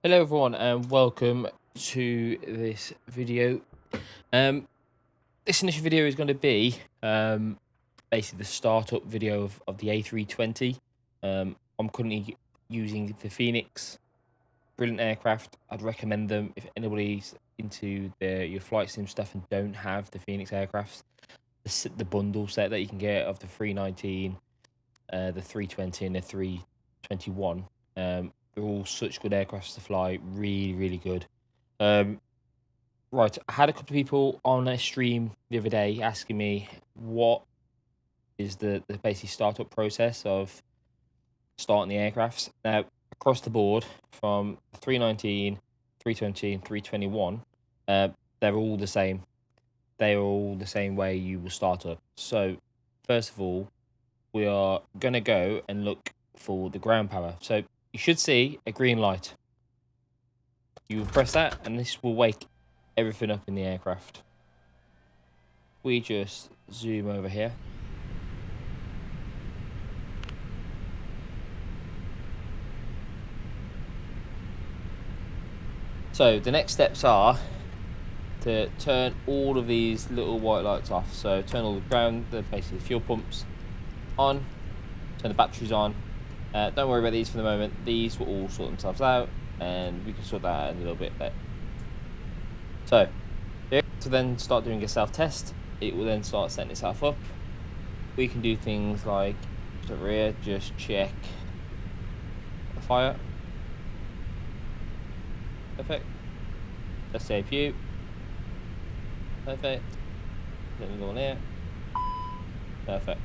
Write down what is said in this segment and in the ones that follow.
Hello everyone and welcome to this video. This initial video is going to be basically the startup video of the A320. I'm currently using the Phoenix. Brilliant aircraft. I'd recommend them if anybody's into your flight sim stuff and don't have the Phoenix aircrafts. The bundle set that you can get of the 319, the 320 and the 321. They're all such good aircrafts to fly, really good. Right, I had a couple of people on a stream the other day asking me what is the basic startup process of starting the aircrafts. Now, across the board, from 319, 320, and 321, they're all the same. They are all the same way you will start up. So, first of all, we are going to go and look for the ground power. So, you should see a green light. You will press that and this will wake everything up in the aircraft. We just zoom over here. So the next steps are to turn all of these little white lights off. So turn all basically the fuel pumps on, turn the batteries on. Don't worry about these for the moment. These will all sort themselves out, and we can sort that out in a little bit later. So, to then start doing a self-test, it will then start setting itself up. We can do things like, over here, just check the fire. Perfect. Test the APU. Perfect. Let me go on here. Perfect.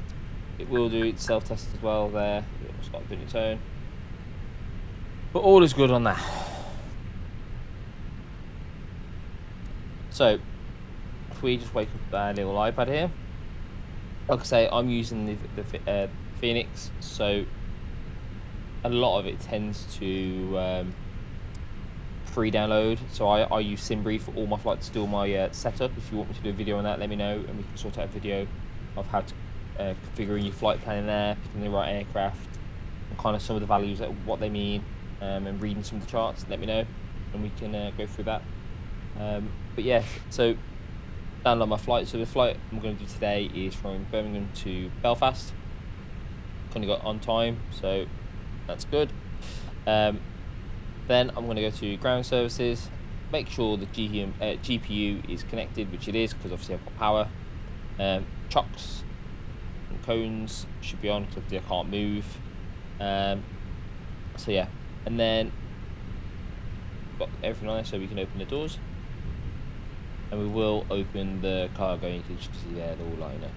It will do its self-test as well there. It will start doing its own. But all is good on that. So, if we just wake up our little iPad here. Like I say, I'm using the Phoenix, so a lot of it tends to pre-download. So I use SimBrief for all my flights to do all my setup. If you want me to do a video on that, let me know, and we can sort out a video of how to configuring your flight plan in there, picking the right aircraft, and kind of some of the values, what they mean, and reading some of the charts. Let me know, and we can go through that. But yeah, so download my flight. So the flight I'm going to do today is from Birmingham to Belfast. Kind of got on time, so that's good. Then I'm going to go to ground services, make sure the GPU is connected, which it is, because obviously I've got power. Chocks and cones should be on because I can't move. So yeah, and then got everything on there so we can open the doors, and we will open the cargo. You can just see there the all liner.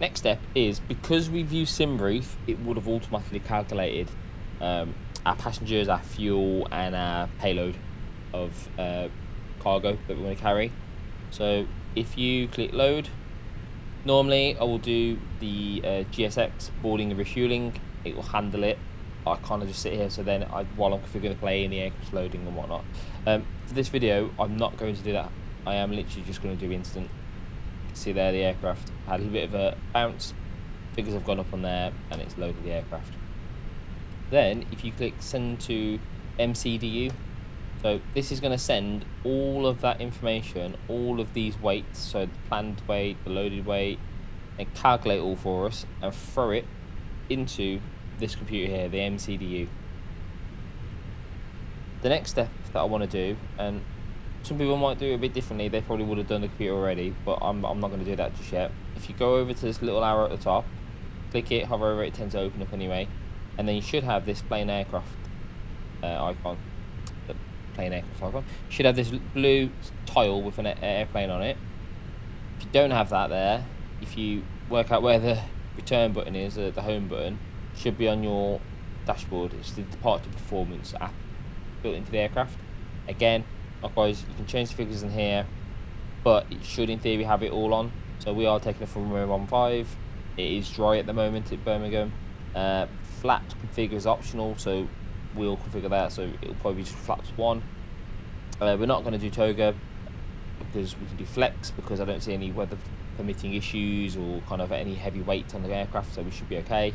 Next step is, because we've used SimBrief, it would have automatically calculated our passengers, our fuel, and our payload of cargo that we're going to carry. So if you click load, normally I will do the GSX boarding and refueling. It will handle it. I kind of just sit here, so then while I'm configuring the plane, the aircraft's loading and whatnot. For this video, I'm not going to do that. I am literally just going to do instant. See there, the aircraft had a little bit of a bounce. Figures have gone up on there, and it's loaded the aircraft. Then, if you click send to MCDU, so this is going to send all of that information, all of these weights, so the planned weight, the loaded weight, and calculate all for us and throw it into this computer here, the MCDU. The next step that I want to do, and some people might do it a bit differently, they probably would have done the computer already, but I'm not going to do that just yet. If you go over to this little arrow at the top, click it, hover over it, it tends to open up anyway, and then you should have this plain aircraft icon. The plain aircraft icon should have this blue tile with an airplane on it. If you don't have that there, if you work out where the return button is, the home button, should be on your dashboard. It's the departure performance app built into the aircraft. Again, likewise, you can change the figures in here, but it should in theory have it all on. So we are taking it from runway 15. It is dry at the moment at Birmingham. Flat configure is optional, so we'll configure that, so it'll probably be just flaps 1. We're not going to do toga because we can do flex, because I don't see any weather permitting issues or kind of any heavy weight on the aircraft, so we should be okay.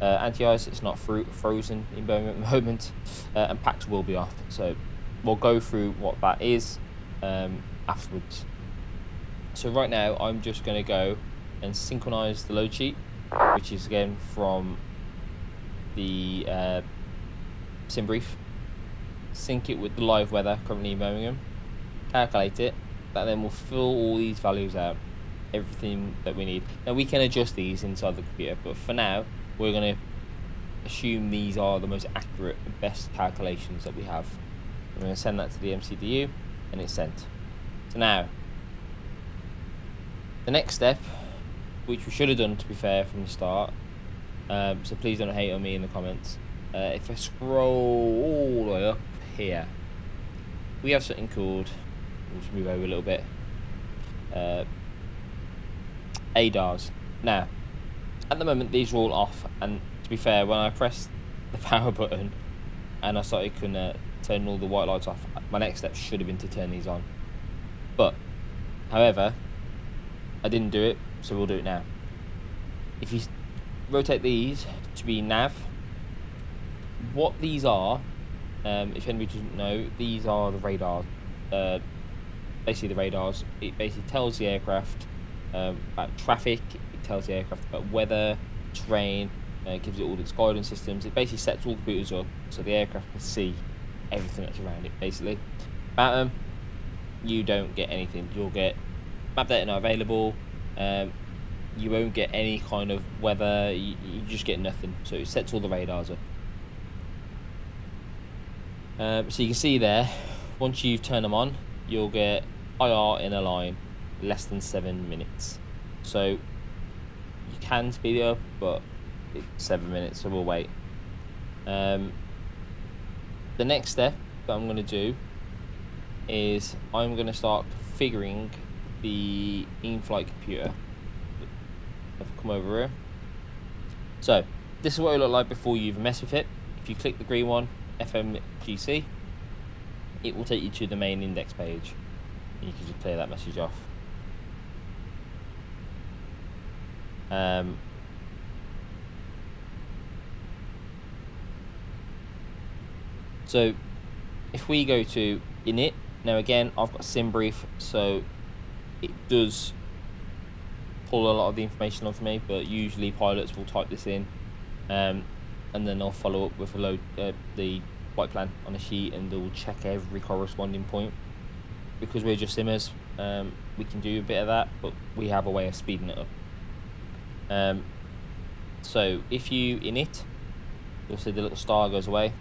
Anti-ice, it's not frozen in Birmingham at the moment, and packs will be off. So we'll go through what that is afterwards. So right now, I'm just going to go and synchronize the load sheet, which is again from the sim brief. Sync it with the live weather currently in Birmingham, calculate it. That then will fill all these values out, everything that we need. Now we can adjust these inside the computer, but for now we're going to assume these are the most accurate and best calculations that we have. I'm going to send that to the MCDU, and it's sent. So now the next step, which we should have done to be fair from the start, so please don't hate on me in the comments. If I scroll all the way up here, we have something called, we'll just move over a little bit, ADARs. Now, at the moment these are all off, and to be fair, when I pressed the power button and I started turning all the white lights off, my next step should have been to turn these on. But, however, I didn't do it, so we'll do it now. If you rotate these to be nav, what these are, if anybody doesn't know, these are the radars. Basically the radars, it basically tells the aircraft about traffic, it tells the aircraft about weather, terrain, it gives it all its guidance systems. It basically sets all the computers up so the aircraft can see everything that's around it, basically. About them, you don't get anything. You'll get map data not available, you won't get any kind of weather, you just get nothing. So it sets all the radars up. So you can see there, once you've turned them on, you'll get IR in a line, less than 7 minutes. So you can speed it up, but it's 7 minutes, so we'll wait. The next step that I'm going to do is I'm going to start configuring the in-flight computer. I've come over here. So this is what it look like before you even mess with it. If you click the green one, FMGC, it will take you to the main index page. You can just clear that message off. So if we go to init, now again I've got sim brief, so it does pull a lot of the information off me, but usually pilots will type this in, and then they'll follow up with a load the flight plan on a sheet, and they'll check every corresponding point. Because we're just simmers, we can do a bit of that, but we have a way of speeding it up. So if you init, you'll see the little star goes away.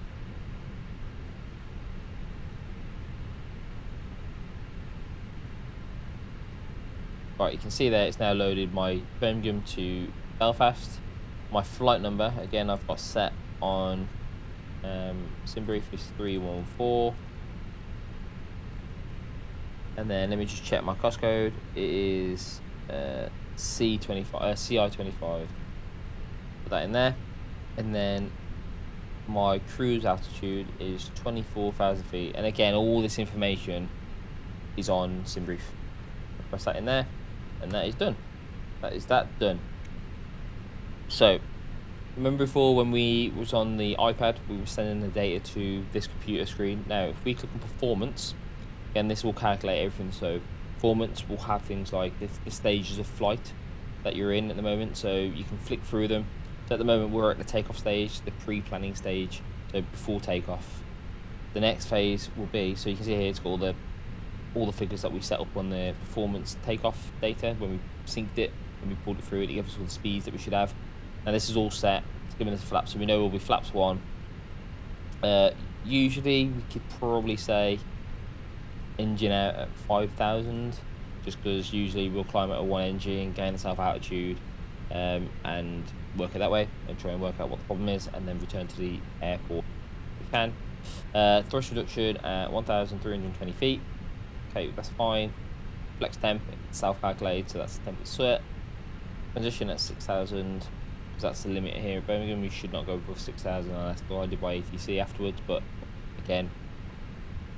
Right, you can see there it's now loaded my Birmingham to Belfast. My flight number, again, I've got set on SimBrief is 314. And then let me just check my cost code. It is CI25. Put that in there. And then my cruise altitude is 24,000 feet. And again, all this information is on SimBrief. Press that in there, and that is done. That is that done. So, remember before when we was on the iPad, we were sending the data to this computer screen. Now, if we click on performance, again, this will calculate everything. So, performance will have things like the stages of flight that you're in at the moment. So, you can flick through them. So, at the moment, we're at the takeoff stage, the pre-planning stage, so before takeoff. The next phase will be, so you can see here, it's got all the figures that we set up on the performance takeoff data when we synced it, when we pulled it through it gives us all the speeds that we should have. Now this is all set, it's giving us flaps, so we know we'll be flaps 1. Usually we could probably say engine out at 5,000, just because usually we'll climb out of one engine, gain the self altitude, and work it that way, and try and work out what the problem is, and then return to the airport if we can. Thrust reduction at 1,320 feet. Okay, that's fine. Flex temp, it's self-calculated, so that's the temp it's set. Transition at 6,000, because that's the limit here at Birmingham. You should not go above 6,000 unless divided by ATC afterwards. But again,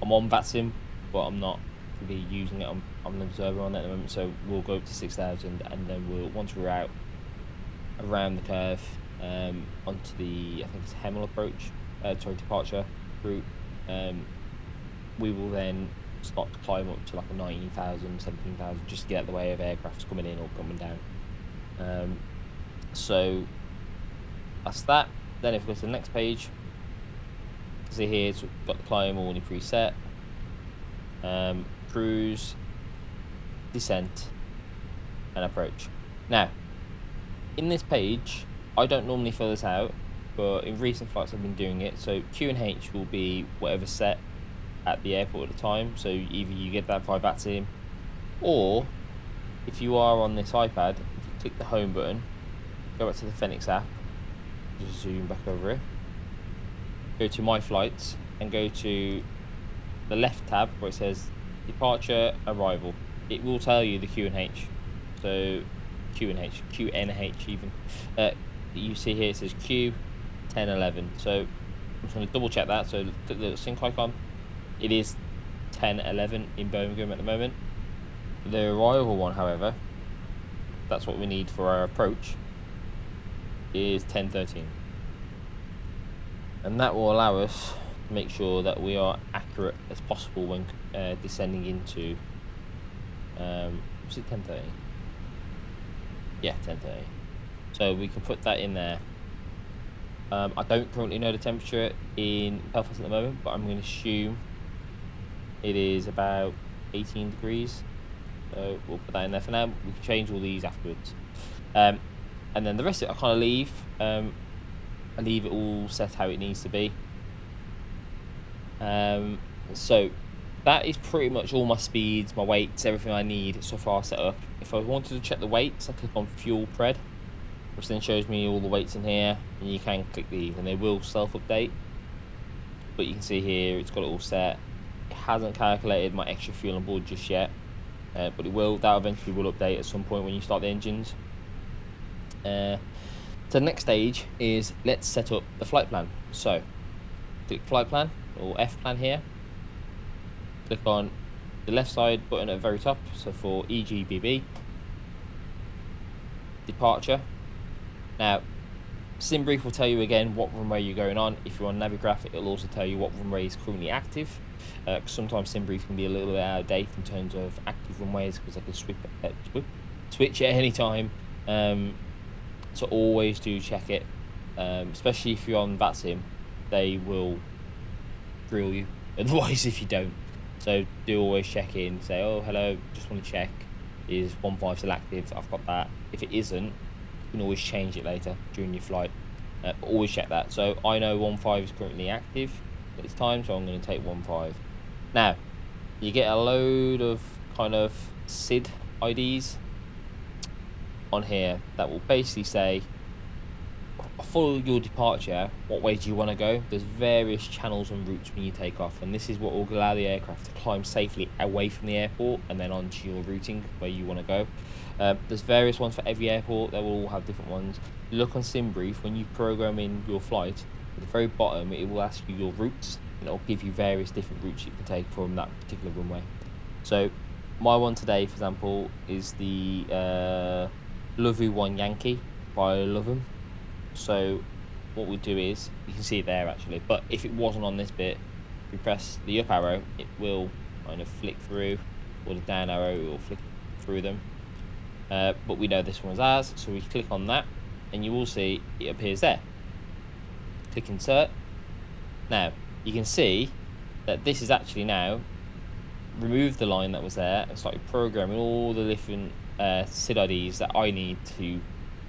I'm on VATSIM, but I'm not going to be using it. I'm an observer on that at the moment, so we'll go up to 6,000, and then once we're out around the curve, onto the, I think it's Hemel approach, departure route. We will then start to climb up to like a 19,000, 17,000, just to get out the way of aircrafts coming in or coming down. So that's that. Then if we go to the next page, see here it's got the climb already preset, cruise, descent, and approach. Now, in this page, I don't normally fill this out, but in recent flights I've been doing it. So Q and H will be whatever's set at the airport at the time. So either you get that via VATSIM, or if you are on this iPad, if you click the home button, go back to the Fenix app, just zoom back over it, go to My Flights, and go to the left tab where it says Departure, Arrival. It will tell you the Q and H. So QNH even. You see here it says Q 1011. So I'm just going to double check that. So click the sync icon. It is 1011 in Birmingham at the moment. The arrival one, however, that's what we need for our approach, is 1013. And that will allow us to make sure that we are accurate as possible when descending into was it 1030? Yeah, 1030. So we can put that in there. I don't currently know the temperature in Belfast at the moment, but I'm going to assume it is about 18 degrees. So we'll put that in there for now. We can change all these afterwards. And then the rest of it I kind of leave. I leave it all set how it needs to be. So that is pretty much all my speeds, my weights, everything I need so far set up. If I wanted to check the weights, I click on Fuel Pred, which then shows me all the weights in here, and you can click these and they will self-update. But you can see here it's got it all set. It hasn't calculated my extra fuel on board just yet, but it will. That eventually will update at some point when you start the engines. So the next stage is let's set up the flight plan. So click flight plan or F plan here. Click on the left side button at the very top. So for EGBB, departure. Now, SimBrief will tell you again what runway you're going on. If you're on Navigraph, it'll also tell you what runway is currently active. Sometimes SimBrief can be a little bit out of date in terms of active runways because they can switch at any time. So always do check it, especially if you're on VATSIM, they will grill you otherwise if you don't. So do always check in, say, oh hello, just want to check, is 1.5 still active? I've got that. If it isn't, you can always change it later during your flight. Always check that. So I know 1.5 is currently active at this time, so I'm going to take 1.5. Now you get a load of kind of SID IDs on here that will basically say, follow your departure, what way do you want to go? There's various channels and routes when you take off, and this is what will allow the aircraft to climb safely away from the airport and then onto your routing where you want to go. There's various ones for every airport. They will all have different ones. Look on SimBrief when you program in your flight, at the very bottom it will ask you your routes, and it will give you various different routes you can take from that particular runway. So my one today, for example, is the Love You One Yankee by Lovem. So what we do is, you can see it there actually, but if it wasn't on this bit, if you press the up arrow, it will kind of flick through, or the down arrow, it will flick through them. But we know this one was ours, so we click on that, and you will see it appears there. Click insert. Now you can see that this is actually now removed the line that was there and started programming all the different SID IDs that I need to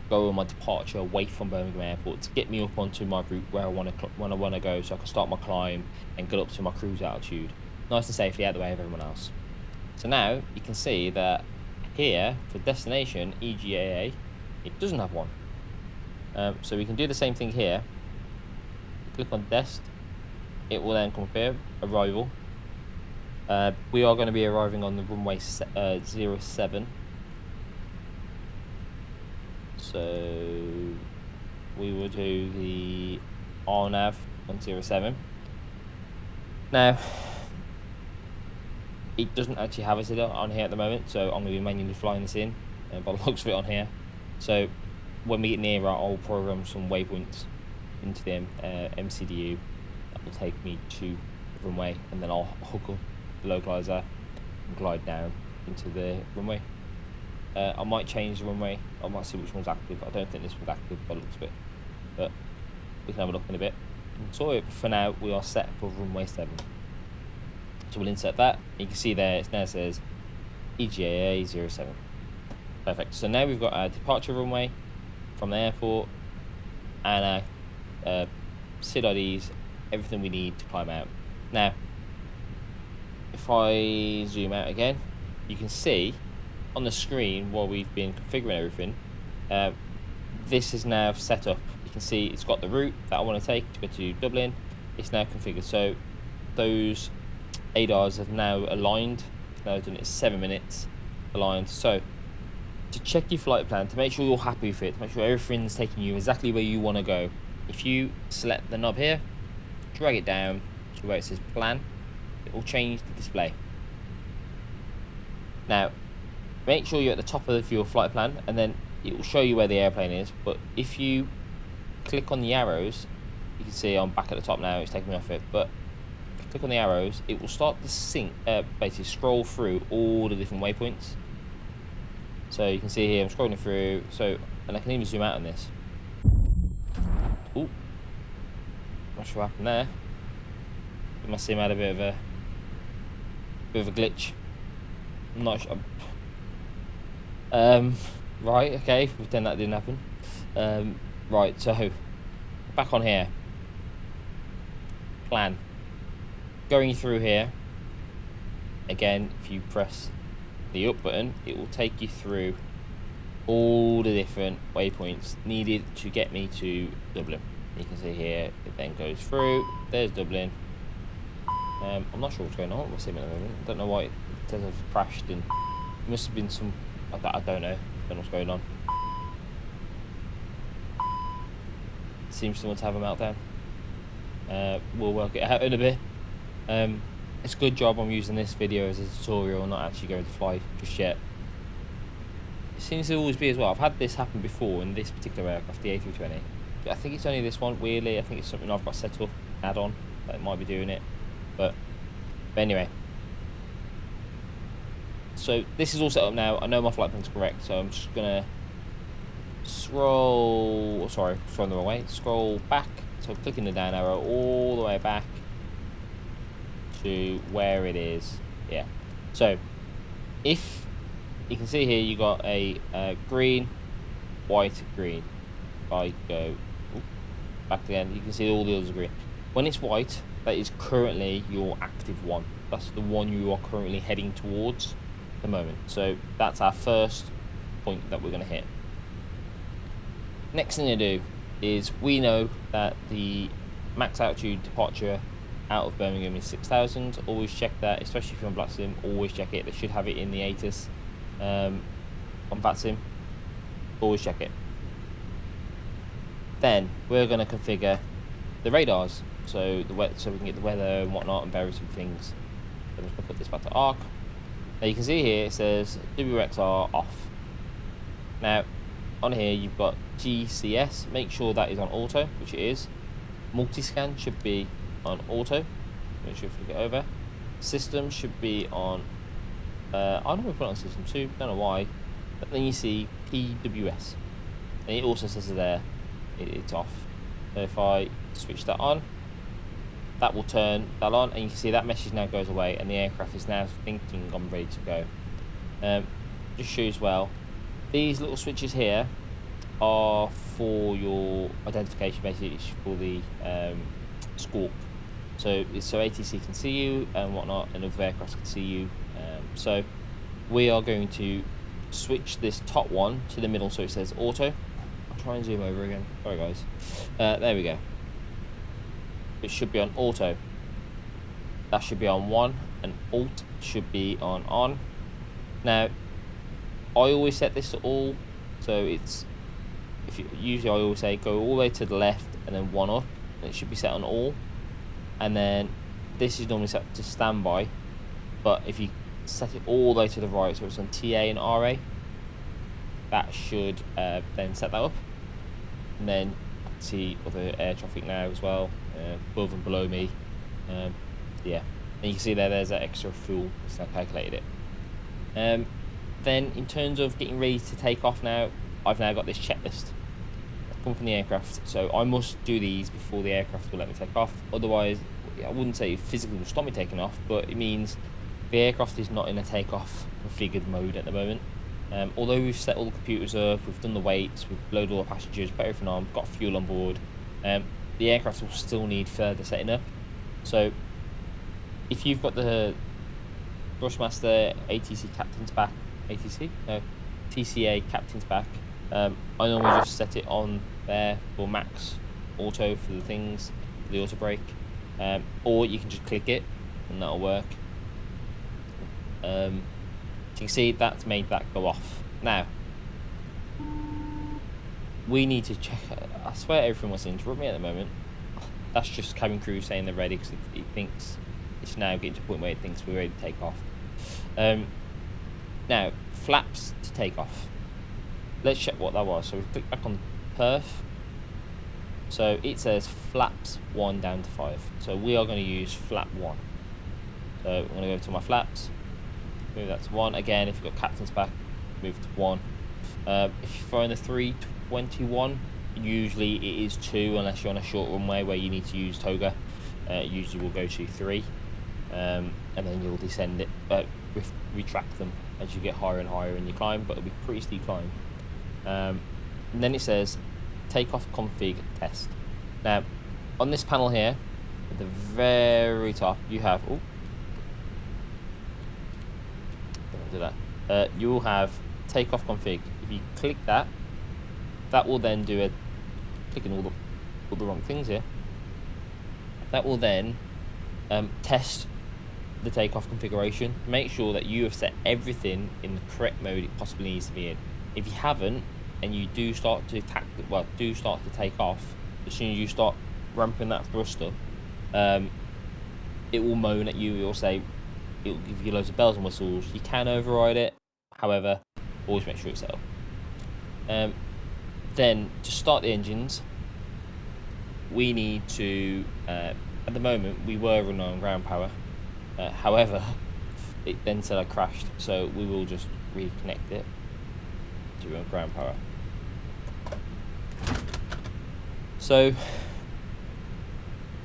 go on my departure away from Birmingham Airport to get me up onto my route where I want to go, so I can start my climb and get up to my cruise altitude nice and safely out the way of everyone else. So now you can see that here for destination EGAA, it doesn't have one. So we can do the same thing here. Click on Dest, it will then come up here, arrival. We are going to be arriving on the runway 07. So we will do the RNAV 107. Now, it doesn't actually have a SID on here at the moment, so I'm going to be manually flying this in by the looks of it on here. So when we get nearer, I'll program some waypoints into the MCDU that will take me to the runway, and then I'll hook up the localizer and glide down into the runway. I might change the runway. I might see which one's active. I don't think this one's active by the looks of it, but we can have a look in a bit. So for now, we are set for runway 7. So we'll insert that. You can see there, it now says EGAA 07. Perfect. So now we've got our departure runway from the airport and our SID IDs, everything we need to climb out. Now, if I zoom out again, you can see on the screen while we've been configuring everything, this is now set up. You can see it's got the route that I want to take to go to Dublin. It's now configured. So those ADARs have now aligned. Now done it 7 minutes aligned. So to check your flight plan, to make sure you're happy with it, to make sure everything's taking you exactly where you want to go, if you select the knob here, drag it down to where it says plan, it will change the display. Now make sure you're at the top of your flight plan, and then it will show you where the airplane is. But if you click on the arrows, you can see I'm back at the top now, it's taking me off it, but if you click on the arrows, it will start to sync, basically scroll through all the different waypoints. So you can see here I'm scrolling through, and I can even zoom out on this. Ooh, not sure what happened there. It must seem I had a bit of a glitch. I'm not sure. Right, okay, pretend that didn't happen. Right, so back on here. Plan. Going through here. Again, if you press the up button, it will take you through all the different waypoints needed to get me to Dublin. You can see here, it then goes through. There's Dublin. I'm not sure what's going on with Sim at the moment. I don't know why it says I've crashed, and it must have been some. I don't know. Don't know what's going on. Seems someone to have a meltdown. We'll work it out in a bit. It's a good job I'm using this video as a tutorial, not actually going to fly just yet. It seems to always be as well. I've had this happen before in this particular aircraft, the A320. I think it's only this one, weirdly. I think it's something I've got set up, add-on, that might be doing it. But anyway. So this is all set up now. I know my flight plan's correct, so I'm just going to scrolling the wrong way. Scroll back. So clicking the down arrow all the way back to where it is. Yeah. So if you can see here, you got a green, white, green. If I go back again, you can see all the others are green. When it's white, that is currently your active one. That's the one you are currently heading towards at the moment. So that's our first point that we're going to hit. Next thing to do is, we know that the max altitude departure out of Birmingham is 6,000. Always check that, especially if you're on VlatSim. Always check it. They should have it in the ATIS on VlatSim. Always check it. Then we're going to configure the radars, so we can get the weather and whatnot and various things. So I'm just going to put this back to ARC. Now you can see here it says WXR off. Now on here you've got GCS. Make sure that is on auto, which it is. Multiscan should be on auto. Make sure you flick it over. System should be on. I don't know if we put it on system 2. Don't know why. But then you see PWS, and it also says there it's off. So if I switch that on, that will turn that on, and you can see that message now goes away, and the aircraft is now thinking I'm ready to go. Just shows well. These little switches here are for your identification, basically. It's for the squawk. So ATC can see you and whatnot, and other aircraft can see you. So we are going to switch this top one to the middle, so it says auto. I'll try and zoom over again. Sorry guys. There we go. It should be on auto. That should be on 1, and alt should be on. Now I always set this to all, so it's usually I always say go all the way to the left and then 1 up, and it should be set on all. And then this is normally set to standby, but if you set it all the way to the right, so it's on TA and RA, that should then set that up. and then I can see other air traffic now as well, above and below me. Yeah, and you can see there's that extra fuel, so I calculated it. Then in terms of getting ready to take off now, I've now got this checklist come from the aircraft, so I must do these before the aircraft will let me take off. Otherwise, I wouldn't say physically will stop me taking off, but it means the aircraft is not in a takeoff configured mode at the moment. Although we've set all the computers up, we've done the weights, we've loaded all the passengers, put everything on, got fuel on board, the aircraft will still need further setting up. So if you've got the Thrustmaster ATC captain's back, TCA captain's back, I normally just set it on there for max auto for the things, for the auto brake, or you can just click it and that'll work. So you can see that's made that go off. Now we need to check. I swear everyone wants to interrupt me at the moment. That's just cabin crew saying they're ready because it thinks it's now getting to the point where it thinks we're ready to take off. Now flaps to take off. Let's check what that was. So we click back on perf. So it says flaps 1 down to 5. So we are going to use flap 1. So I'm going to go to my flaps, move that to 1. Again, if you've got captain's back, move to 1. If you're flying the 321, usually it is 2 unless you're on a short runway where you need to use toga. Usually we'll go to 3, and then you'll descend it, retract them as you get higher and higher in your climb, but it'll be pretty steep climb. And then it says takeoff config test. Now on this panel here at the very top you have you will have takeoff config. If you click that, that will then do a clicking all the wrong things here. That will then test the takeoff configuration. Make sure that you have set everything in the correct mode it possibly needs to be in. If you haven't, and you do start to take off, as soon as you start ramping that thrust up, it will moan at you. It will say, it will give you loads of bells and whistles. You can override it, however, always make sure it's set up. Then to start the engines, we need to. At the moment, we were running on ground power. However, it then said I crashed, so we will just reconnect it to ground power. So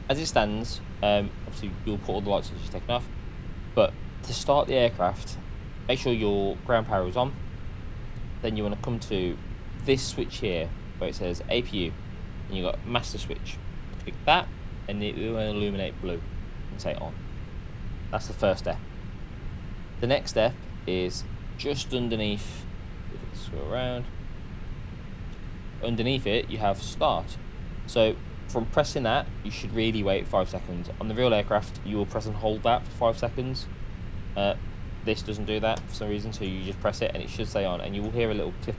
as it stands, obviously you'll put all the lights as you're taking off, but to start the aircraft, make sure your ground power is on. Then you want to come to this switch here where it says APU, and you've got master switch. Click that and it will illuminate blue and say on. That's the first step. The next step is just underneath. Scroll around. Underneath it, you have start. So from pressing that, you should really wait 5 seconds. On the real aircraft, you will press and hold that for 5 seconds. This doesn't do that for some reason, so you just press it and it should stay on, and you will hear a little click.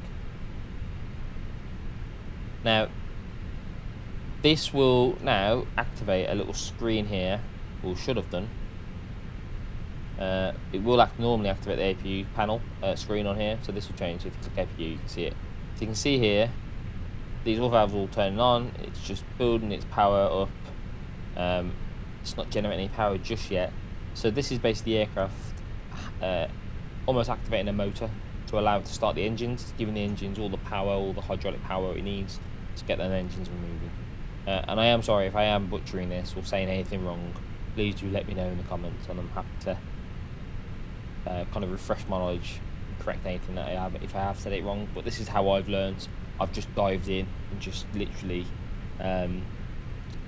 Now, this will now activate a little screen here, or should have done. It will normally activate the APU panel screen on here, so this will change. If it's a APU, you can see it. So you can see here, these all valves all turning on. It's just building its power up. It's not generating any power just yet. So this is basically the aircraft almost activating a motor to allow it to start the engines, giving the engines all the power, all the hydraulic power it needs to get those engines moving. And I am sorry if I am butchering this or saying anything wrong. Please do let me know in the comments, and I'm happy to kind of refresh my knowledge, correct anything that I have if I have said it wrong. But this is how I've learned. I've just dived in and just literally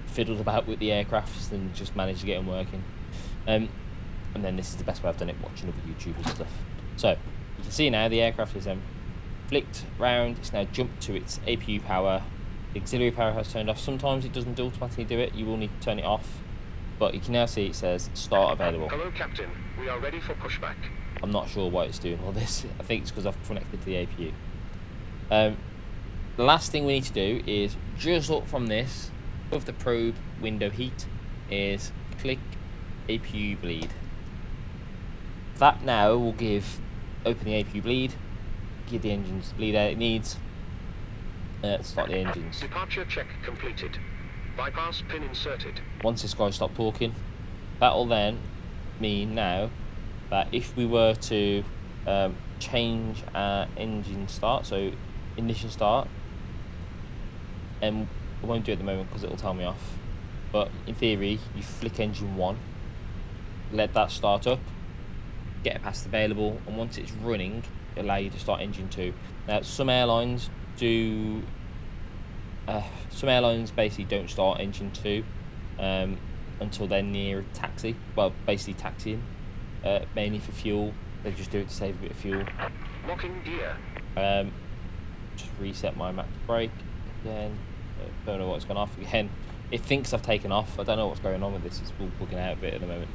fiddled about with the aircrafts and just managed to get them working. And then this is the best way I've done it, watching other YouTubers stuff. So you can see now the aircraft is flicked round. It's now jumped to its APU power. The auxiliary power has turned off. Sometimes it doesn't automatically do it. You will need to turn it off. But you can now see it says start available. Hello, Captain. We are ready for pushback. I'm not sure why it's doing all this. I think it's because I've connected to the APU. The last thing we need to do is just up from this, above the probe window heat, is click APU bleed. That now will open the APU bleed, give the engines the bleed out it needs, start the engines. Departure check completed. Bypass pin inserted. Once this guy stopped talking, that will then mean now that if we were to change our engine start, so ignition start, and I won't do it at the moment because it will tell me off, but in theory you flick engine 1, let that start up, get it past available, and once it's running it'll allow you to start engine 2. Now some airlines basically don't start engine 2 until they're near taxi, well basically taxiing, mainly for fuel. They just do it to save a bit of fuel. Locking gear. Just reset my max brake again. Don't know what's gone off again. It thinks I've taken off. I don't know what's going on with this. It's all bugging out a bit at the moment.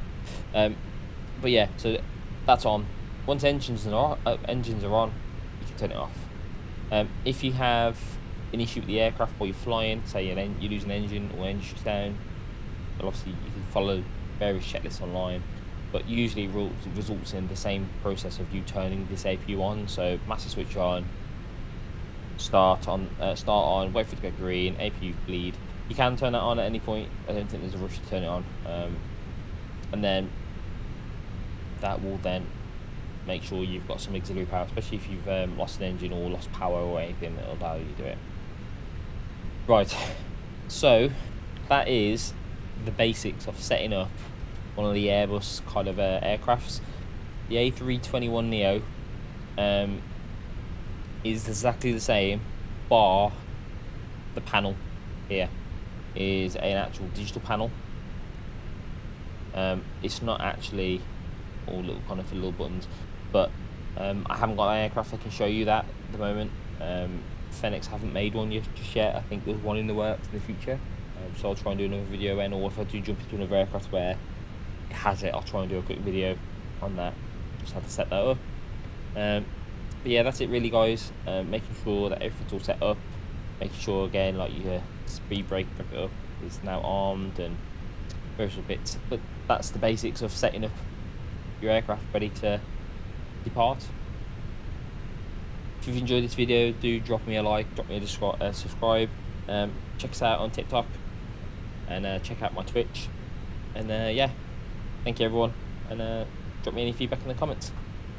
But yeah, so that's on. Once engines are on, you can turn it off. If you have an issue with the aircraft while you're flying, say you lose an engine or engine shuts down, well, obviously you can follow various checklists online, but usually results in the same process of you turning this APU on. So master switch on, start on, wait for it to go green, APU bleed. You can turn that on at any point. I don't think there's a rush to turn it on. And then that will then make sure you've got some auxiliary power, especially if you've lost an engine or lost power or anything, that'll allow you to do it. Right, so that is the basics of setting up one of the Airbus kind of aircrafts. The A321neo is exactly the same, bar the panel here is an actual digital panel. It's not actually all little kind of little buttons, but I haven't got an aircraft that can show you that at the moment. Fenix haven't made one just yet. I think there's one in the works in the future, so I'll try and do another video, and or if I do jump into another aircraft where it has it, I'll try and do a quick video on that. Just have to set that up. But yeah, that's it really, guys. Making sure that everything's all set up, making sure again like your speed brake up is now armed and various bits. But that's the basics of setting up your aircraft ready to depart. If you've enjoyed this video, do drop me a like, drop me a subscribe. Check us out on TikTok, and check out my Twitch. And yeah, thank you everyone, and drop me any feedback in the comments.